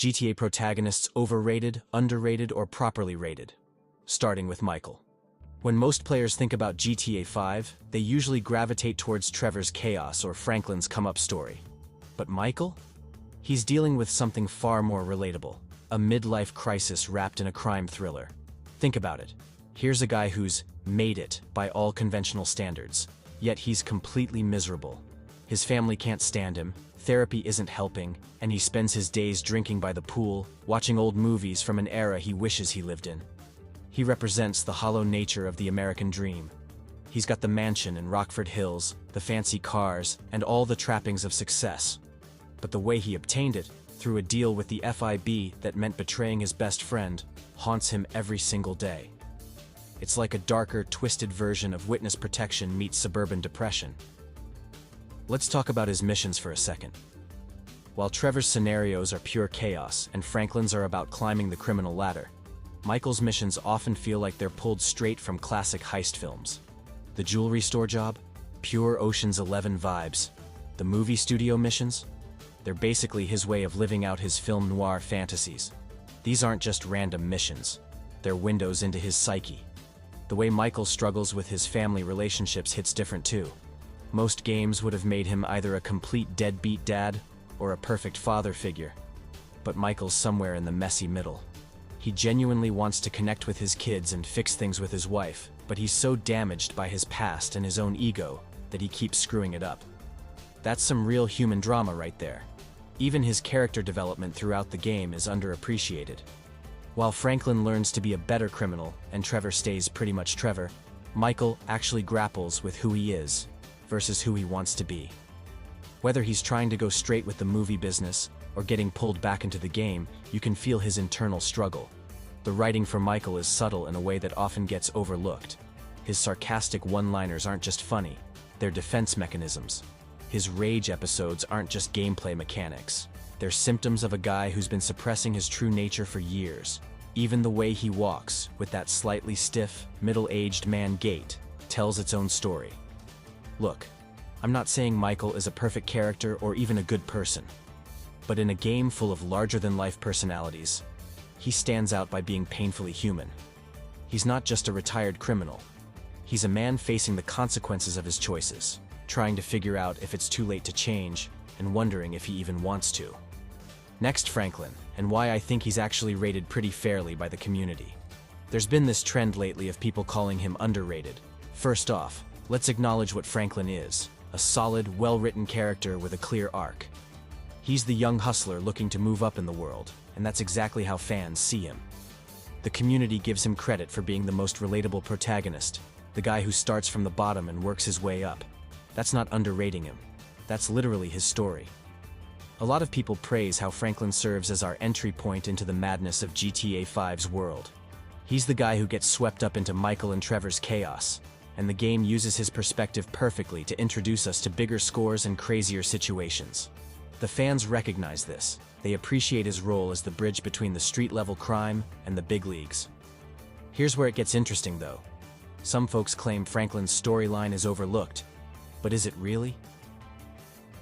GTA Protagonists overrated, underrated, or properly rated? Starting with Michael. When most players think about GTA 5, they usually gravitate towards Trevor's chaos or Franklin's come-up story. But Michael? He's dealing with something far more relatable, a midlife crisis wrapped in a crime thriller. Think about it. Here's a guy who's made it by all conventional standards, yet he's completely miserable. His family can't stand him, therapy isn't helping, and he spends his days drinking by the pool, watching old movies from an era he wishes he lived in. He represents the hollow nature of the American dream. He's got the mansion in Rockford Hills, the fancy cars, and all the trappings of success. But the way he obtained it, through a deal with the FIB that meant betraying his best friend, haunts him every single day. It's like a darker, twisted version of witness protection meets suburban depression. Let's talk about his missions for a second. While Trevor's scenarios are pure chaos and Franklin's are about climbing the criminal ladder, Michael's missions often feel like they're pulled straight from classic heist films. The jewelry store job? Pure Ocean's 11 vibes. The movie studio missions? They're basically his way of living out his film noir fantasies. These aren't just random missions. They're windows into his psyche. The way Michael struggles with his family relationships hits different too. Most games would have made him either a complete deadbeat dad or a perfect father figure. But Michael's somewhere in the messy middle. He genuinely wants to connect with his kids and fix things with his wife, but he's so damaged by his past and his own ego that he keeps screwing it up. That's some real human drama right there. Even his character development throughout the game is underappreciated. While Franklin learns to be a better criminal and Trevor stays pretty much Trevor, Michael actually grapples with who he is versus who he wants to be. Whether he's trying to go straight with the movie business or getting pulled back into the game, you can feel his internal struggle. The writing for Michael is subtle in a way that often gets overlooked. His sarcastic one-liners aren't just funny, they're defense mechanisms. His rage episodes aren't just gameplay mechanics. They're symptoms of a guy who's been suppressing his true nature for years. Even the way he walks, with that slightly stiff, middle-aged man gait, tells its own story. Look, I'm not saying Michael is a perfect character or even a good person. But in a game full of larger-than-life personalities, he stands out by being painfully human. He's not just a retired criminal. He's a man facing the consequences of his choices, trying to figure out if it's too late to change, and wondering if he even wants to. Next, Franklin, and why I think he's actually rated pretty fairly by the community. There's been this trend lately of people calling him underrated. First off, let's acknowledge what Franklin is: a solid, well-written character with a clear arc. He's the young hustler looking to move up in the world, and that's exactly how fans see him. The community gives him credit for being the most relatable protagonist, the guy who starts from the bottom and works his way up. That's not underrating him. That's literally his story. A lot of people praise how Franklin serves as our entry point into the madness of GTA 5's world. He's the guy who gets swept up into Michael and Trevor's chaos, and the game uses his perspective perfectly to introduce us to bigger scores and crazier situations. The fans recognize this. They appreciate his role as the bridge between the street-level crime and the big leagues. Here's where it gets interesting, though. Some folks claim Franklin's storyline is overlooked, but is it really?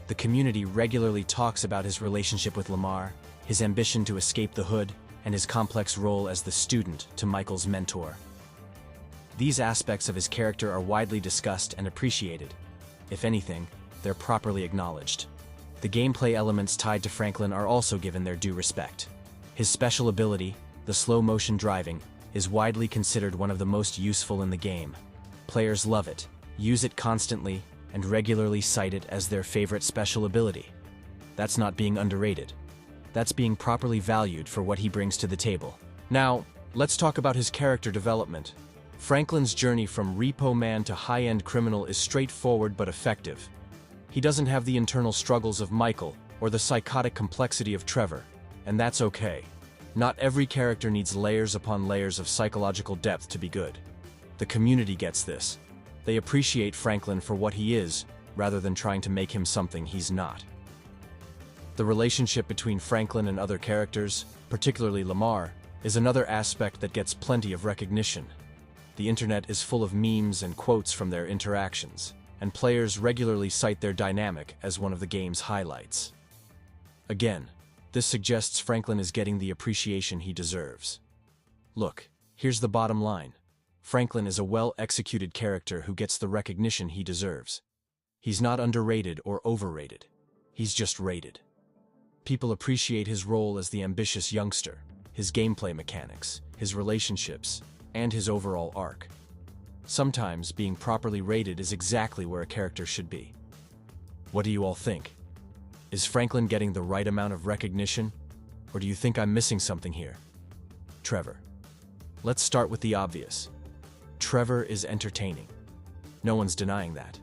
The community regularly talks about his relationship with Lamar, his ambition to escape the hood, and his complex role as the student to Michael's mentor. These aspects of his character are widely discussed and appreciated. If anything, they're properly acknowledged. The gameplay elements tied to Franklin are also given their due respect. His special ability, the slow-motion driving, is widely considered one of the most useful in the game. Players love it, use it constantly, and regularly cite it as their favorite special ability. That's not being underrated. That's being properly valued for what he brings to the table. Now, let's talk about his character development. Franklin's journey from repo man to high-end criminal is straightforward but effective. He doesn't have the internal struggles of Michael or the psychotic complexity of Trevor, and that's okay. Not every character needs layers upon layers of psychological depth to be good. The community gets this. They appreciate Franklin for what he is, rather than trying to make him something he's not. The relationship between Franklin and other characters, particularly Lamar, is another aspect that gets plenty of recognition. The internet is full of memes and quotes from their interactions, and players regularly cite their dynamic as one of the game's highlights. Again, This suggests Franklin is getting the appreciation he deserves. Look, here's the bottom line. Franklin is a well-executed character who gets the recognition he deserves. He's not underrated or overrated. He's just rated. People appreciate his role as the ambitious youngster, his gameplay mechanics, his relationships, and his overall arc. Sometimes being properly rated is exactly where a character should be. What do you all think? Is Franklin getting the right amount of recognition, or do you think I'm missing something here? Trevor. Let's start with the obvious. Trevor is entertaining. No one's denying that.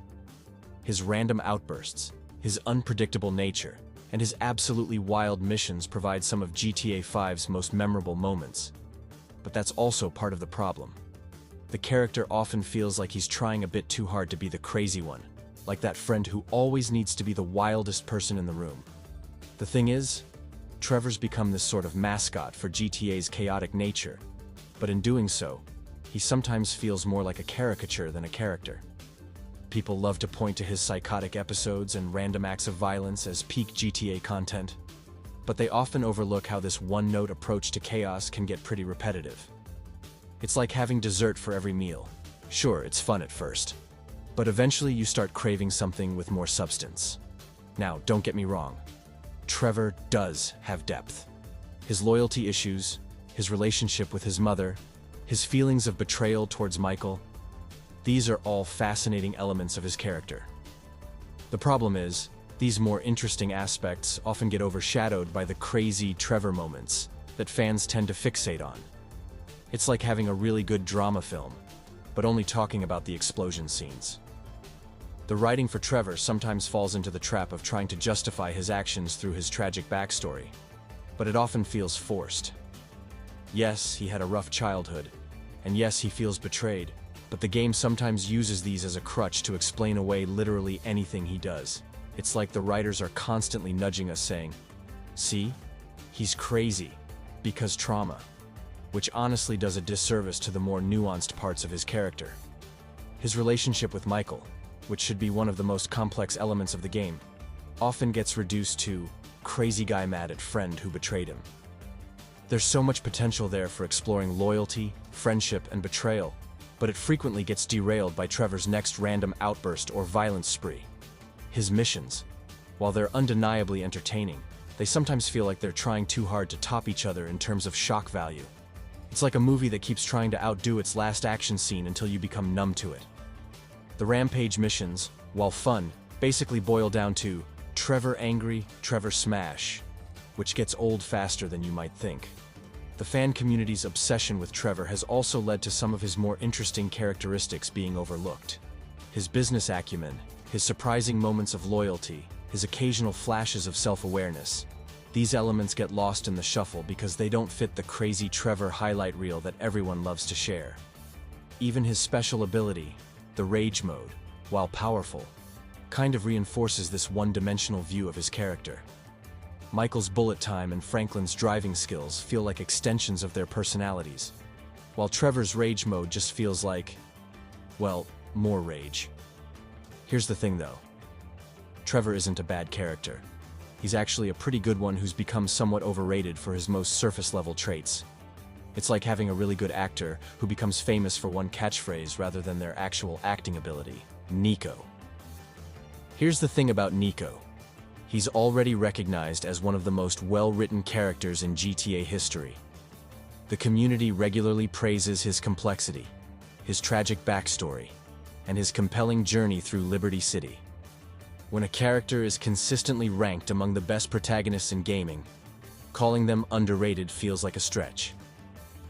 His random outbursts, his unpredictable nature, and his absolutely wild missions provide some of GTA 5's most memorable moments. But that's also part of the problem. The character often feels like he's trying a bit too hard to be the crazy one, like that friend who always needs to be the wildest person in the room. The thing is, Trevor's become this sort of mascot for GTA's chaotic nature, but in doing so, he sometimes feels more like a caricature than a character. People love to point to his psychotic episodes and random acts of violence as peak GTA content, but they often overlook how this one-note approach to chaos can get pretty repetitive. It's like having dessert for every meal. Sure, it's fun at first, but eventually you start craving something with more substance. Now, don't get me wrong. Trevor does have depth. His loyalty issues, his relationship with his mother, his feelings of betrayal towards Michael, these are all fascinating elements of his character. The problem is, these more interesting aspects often get overshadowed by the crazy Trevor moments that fans tend to fixate on. It's like having a really good drama film, but only talking about the explosion scenes. The writing for Trevor sometimes falls into the trap of trying to justify his actions through his tragic backstory, but it often feels forced. Yes, he had a rough childhood, and yes, he feels betrayed, but the game sometimes uses these as a crutch to explain away literally anything he does. It's like the writers are constantly nudging us saying, "See? He's crazy, because trauma," which honestly does a disservice to the more nuanced parts of his character. His relationship with Michael, which should be one of the most complex elements of the game, often gets reduced to crazy guy mad at friend who betrayed him. There's so much potential there for exploring loyalty, friendship, and betrayal, but it frequently gets derailed by Trevor's next random outburst or violence spree. His missions, while they're undeniably entertaining, they sometimes feel like they're trying too hard to top each other in terms of shock value. It's like a movie that keeps trying to outdo its last action scene until you become numb to it. The Rampage missions, while fun, basically boil down to Trevor angry, Trevor smash, which gets old faster than you might think. The fan community's obsession with Trevor has also led to some of his more interesting characteristics being overlooked. His business acumen, his surprising moments of loyalty, his occasional flashes of self-awareness. These elements get lost in the shuffle because they don't fit the crazy Trevor highlight reel that everyone loves to share. Even his special ability, the Rage Mode, while powerful, kind of reinforces this one-dimensional view of his character. Michael's bullet time and Franklin's driving skills feel like extensions of their personalities, while Trevor's Rage Mode just feels like, well, more rage. Here's the thing though. Trevor isn't a bad character. He's actually a pretty good one who's become somewhat overrated for his most surface-level traits. It's like having a really good actor who becomes famous for one catchphrase rather than their actual acting ability. Nico. Here's the thing about Nico. He's already recognized as one of the most well-written characters in GTA history. The community regularly praises his complexity, his tragic backstory, and his compelling journey through Liberty City. When a character is consistently ranked among the best protagonists in gaming, calling them underrated feels like a stretch.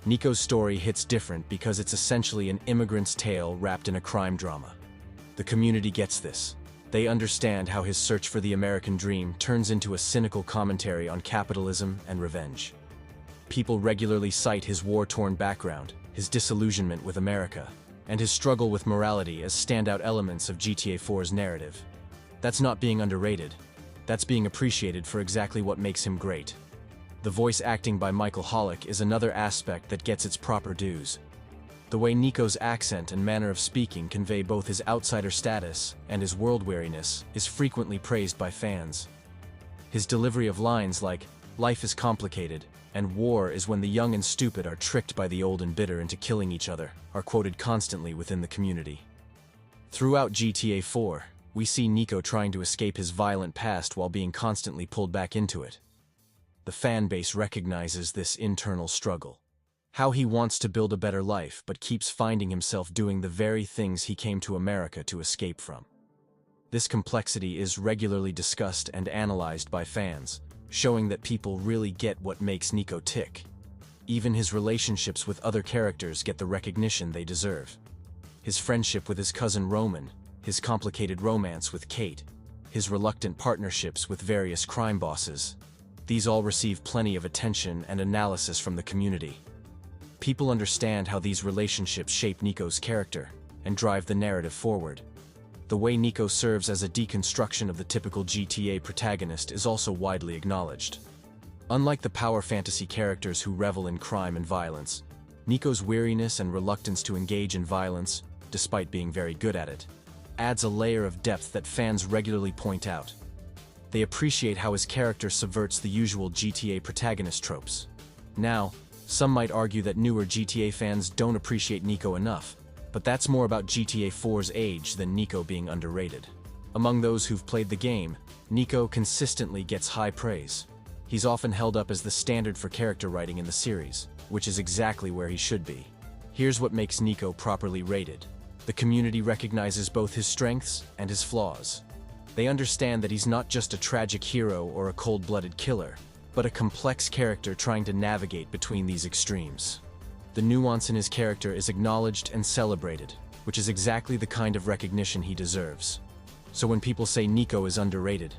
Nico's story hits different because it's essentially an immigrant's tale wrapped in a crime drama. The community gets this. They understand how his search for the American dream turns into a cynical commentary on capitalism and revenge. People regularly cite his war-torn background, his disillusionment with America, and his struggle with morality as standout elements of GTA 4's narrative. That's not being underrated. That's being appreciated for exactly what makes him great. The voice acting by Michael Bellic is another aspect that gets its proper dues. The way Nico's accent and manner of speaking convey both his outsider status and his world-weariness is frequently praised by fans. His delivery of lines like, Life is complicated, and war is when the young and stupid are tricked by the old and bitter into killing each other, are quoted constantly within the community. Throughout GTA 4, we see Nico trying to escape his violent past while being constantly pulled back into it. The fan base recognizes this internal struggle. How he wants to build a better life but keeps finding himself doing the very things he came to America to escape from. This complexity is regularly discussed and analyzed by fans, showing that people really get what makes Nico tick. Even his relationships with other characters get the recognition they deserve. His friendship with his cousin Roman, his complicated romance with Kate, his reluctant partnerships with various crime bosses. These all receive plenty of attention and analysis from the community. People understand how these relationships shape Nico's character and drive the narrative forward. The way Nico serves as a deconstruction of the typical GTA protagonist is also widely acknowledged. Unlike the power fantasy characters who revel in crime and violence, Nico's weariness and reluctance to engage in violence, despite being very good at it, adds a layer of depth that fans regularly point out. They appreciate how his character subverts the usual GTA protagonist tropes. Now, some might argue that newer GTA fans don't appreciate Nico enough, but that's more about GTA 4's age than Nico being underrated. Among those who've played the game, Nico consistently gets high praise. He's often held up as the standard for character writing in the series, which is exactly where he should be. Here's what makes Nico properly rated. The community recognizes both his strengths and his flaws. They understand that he's not just a tragic hero or a cold-blooded killer, but a complex character trying to navigate between these extremes. The nuance in his character is acknowledged and celebrated, which is exactly the kind of recognition he deserves. So when people say Nico is underrated,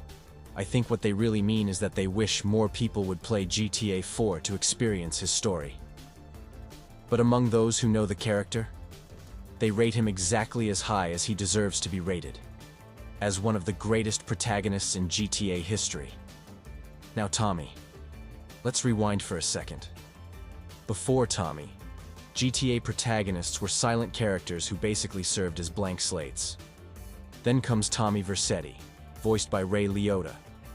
I think what they really mean is that they wish more people would play GTA 4 to experience his story. But among those who know the character, they rate him exactly as high as he deserves to be rated, as one of the greatest protagonists in GTA history. Now Tommy. Let's rewind for a second. Before Tommy, GTA protagonists were silent characters who basically served as blank slates. Then comes Tommy Vercetti, voiced by Ray Liotta,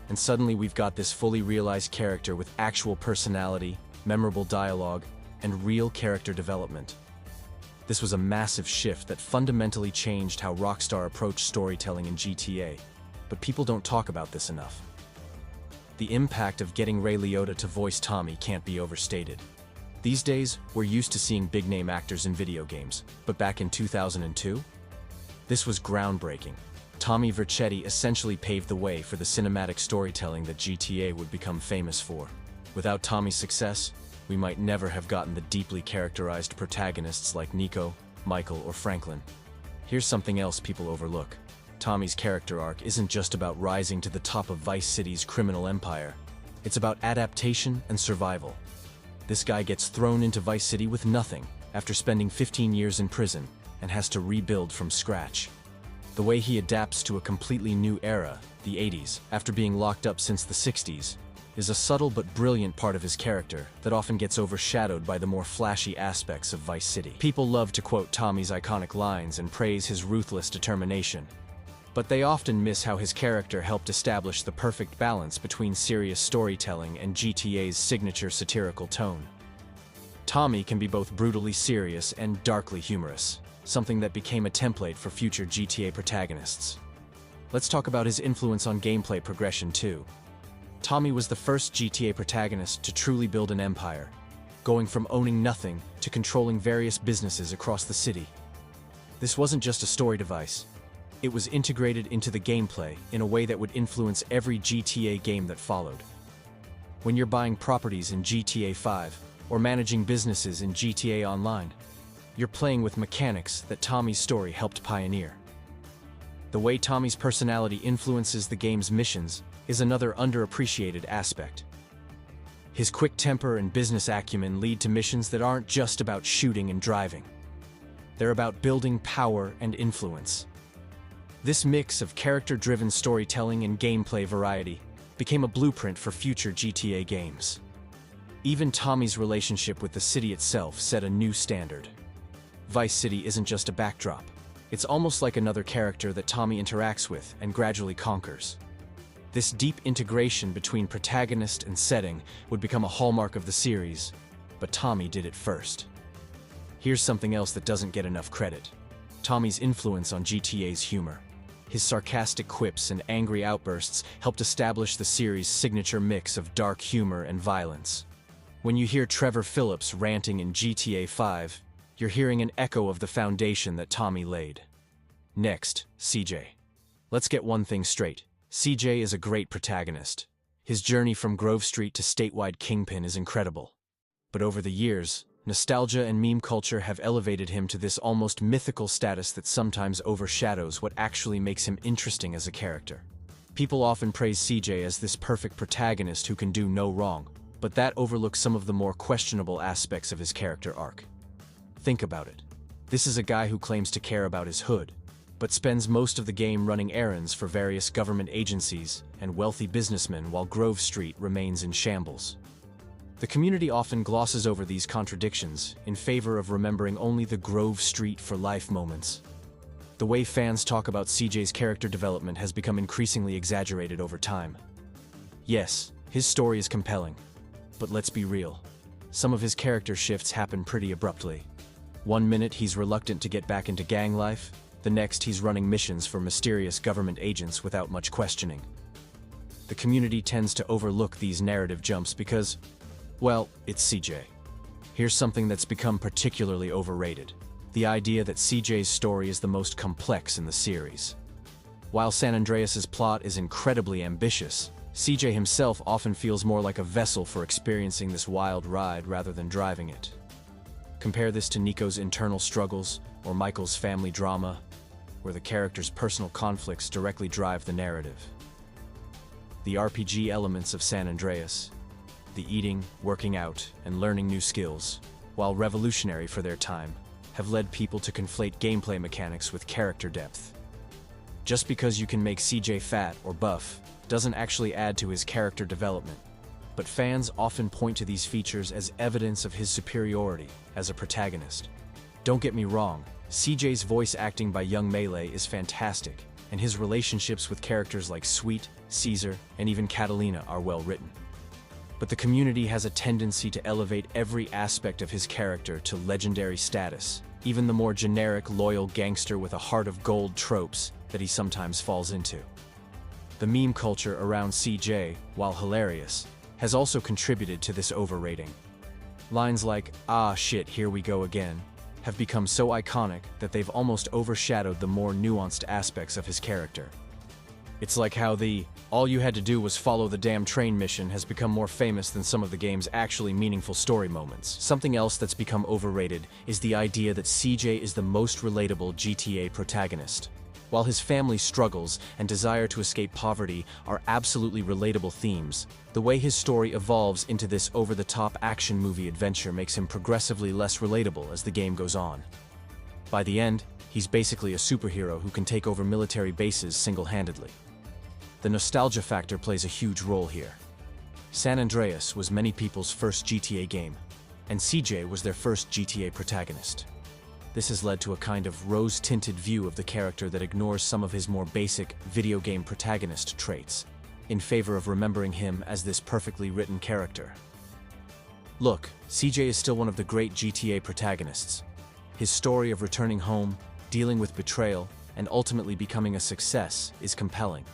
and suddenly we've got this fully realized character with actual personality, memorable dialogue, and real character development. This was a massive shift that fundamentally changed how Rockstar approached storytelling in GTA, but people don't talk about this enough. The impact of getting Ray Liotta to voice Tommy can't be overstated. These days, we're used to seeing big-name actors in video games, but back in 2002? This was groundbreaking. Tommy Vercetti essentially paved the way for the cinematic storytelling that GTA would become famous for. Without Tommy's success, we might never have gotten the deeply characterized protagonists like Nico, Michael, or Franklin. Here's something else people overlook. Tommy's character arc isn't just about rising to the top of Vice City's criminal empire. It's about adaptation and survival. This guy gets thrown into Vice City with nothing after spending 15 years in prison and has to rebuild from scratch. The way he adapts to a completely new era, the 80s, after being locked up since the 60s, is a subtle but brilliant part of his character that often gets overshadowed by the more flashy aspects of Vice City. People love to quote Tommy's iconic lines and praise his ruthless determination, but they often miss how his character helped establish the perfect balance between serious storytelling and GTA's signature satirical tone. Tommy can be both brutally serious and darkly humorous, something that became a template for future GTA protagonists. Let's talk about his influence on gameplay progression too. Tommy was the first GTA protagonist to truly build an empire, going from owning nothing to controlling various businesses across the city. This wasn't just a story device. It was integrated into the gameplay in a way that would influence every GTA game that followed. When you're buying properties in GTA 5 or managing businesses in GTA Online, you're playing with mechanics that Tommy's story helped pioneer. The way Tommy's personality influences the game's missions is another underappreciated aspect. His quick temper and business acumen lead to missions that aren't just about shooting and driving. They're about building power and influence. This mix of character-driven storytelling and gameplay variety became a blueprint for future GTA games. Even Tommy's relationship with the city itself set a new standard. Vice City isn't just a backdrop. It's almost like another character that Tommy interacts with and gradually conquers. This deep integration between protagonist and setting would become a hallmark of the series, but Tommy did it first. Here's something else that doesn't get enough credit: Tommy's influence on GTA's humor. His sarcastic quips and angry outbursts helped establish the series' signature mix of dark humor and violence. When you hear Trevor Phillips ranting in GTA 5, you're hearing an echo of the foundation that Tommy laid. Next, CJ. Let's get one thing straight. CJ is a great protagonist. His journey from Grove Street to statewide kingpin is incredible. But over the years, nostalgia and meme culture have elevated him to this almost mythical status that sometimes overshadows what actually makes him interesting as a character. People often praise CJ as this perfect protagonist who can do no wrong, but that overlooks some of the more questionable aspects of his character arc. Think about it. This is a guy who claims to care about his hood, but spends most of the game running errands for various government agencies and wealthy businessmen while Grove Street remains in shambles. The community often glosses over these contradictions in favor of remembering only the Grove Street for life moments. The way fans talk about CJ's character development has become increasingly exaggerated over time. Yes, his story is compelling, but let's be real. Some of his character shifts happen pretty abruptly. One minute he's reluctant to get back into gang life, the next he's running missions for mysterious government agents without much questioning. The community tends to overlook these narrative jumps because, well, it's CJ. Here's something that's become particularly overrated: the idea that CJ's story is the most complex in the series. While San Andreas's plot is incredibly ambitious, CJ himself often feels more like a vessel for experiencing this wild ride rather than driving it. Compare this to Nico's internal struggles or Michael's family drama, where the character's personal conflicts directly drive the narrative. The RPG elements of San Andreas, the eating, working out, and learning new skills, while revolutionary for their time, have led people to conflate gameplay mechanics with character depth. Just because you can make CJ fat or buff doesn't actually add to his character development, but fans often point to these features as evidence of his superiority as a protagonist. Don't get me wrong, CJ's voice acting by young Melee is fantastic, and his relationships with characters like Sweet, Caesar, and even Catalina are well written. But the community has a tendency to elevate every aspect of his character to legendary status, even the more generic loyal gangster with a heart of gold tropes that he sometimes falls into. The meme culture around CJ, while hilarious, has also contributed to this overrating. Lines like, "Ah shit, here we go again," have become so iconic that they've almost overshadowed the more nuanced aspects of his character. It's like how the "all you had to do was follow the damn train" mission has become more famous than some of the game's actually meaningful story moments. Something else that's become overrated is the idea that CJ is the most relatable GTA protagonist. While his family struggles and desire to escape poverty are absolutely relatable themes, the way his story evolves into this over-the-top action movie adventure makes him progressively less relatable as the game goes on. By the end, he's basically a superhero who can take over military bases single-handedly. The nostalgia factor plays a huge role here. San Andreas was many people's first GTA game, and CJ was their first GTA protagonist. This has led to a kind of rose-tinted view of the character that ignores some of his more basic video game protagonist traits, in favor of remembering him as this perfectly written character. Look, CJ is still one of the great GTA protagonists. His story of returning home, dealing with betrayal, and ultimately becoming a success is compelling.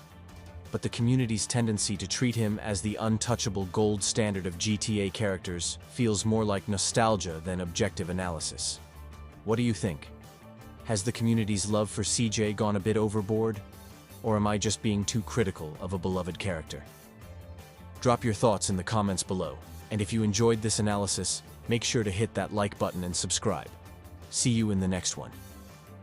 But the community's tendency to treat him as the untouchable gold standard of GTA characters feels more like nostalgia than objective analysis. What do you think? Has the community's love for CJ gone a bit overboard? Or am I just being too critical of a beloved character? Drop your thoughts in the comments below, and if you enjoyed this analysis, make sure to hit that like button and subscribe. See you in the next one.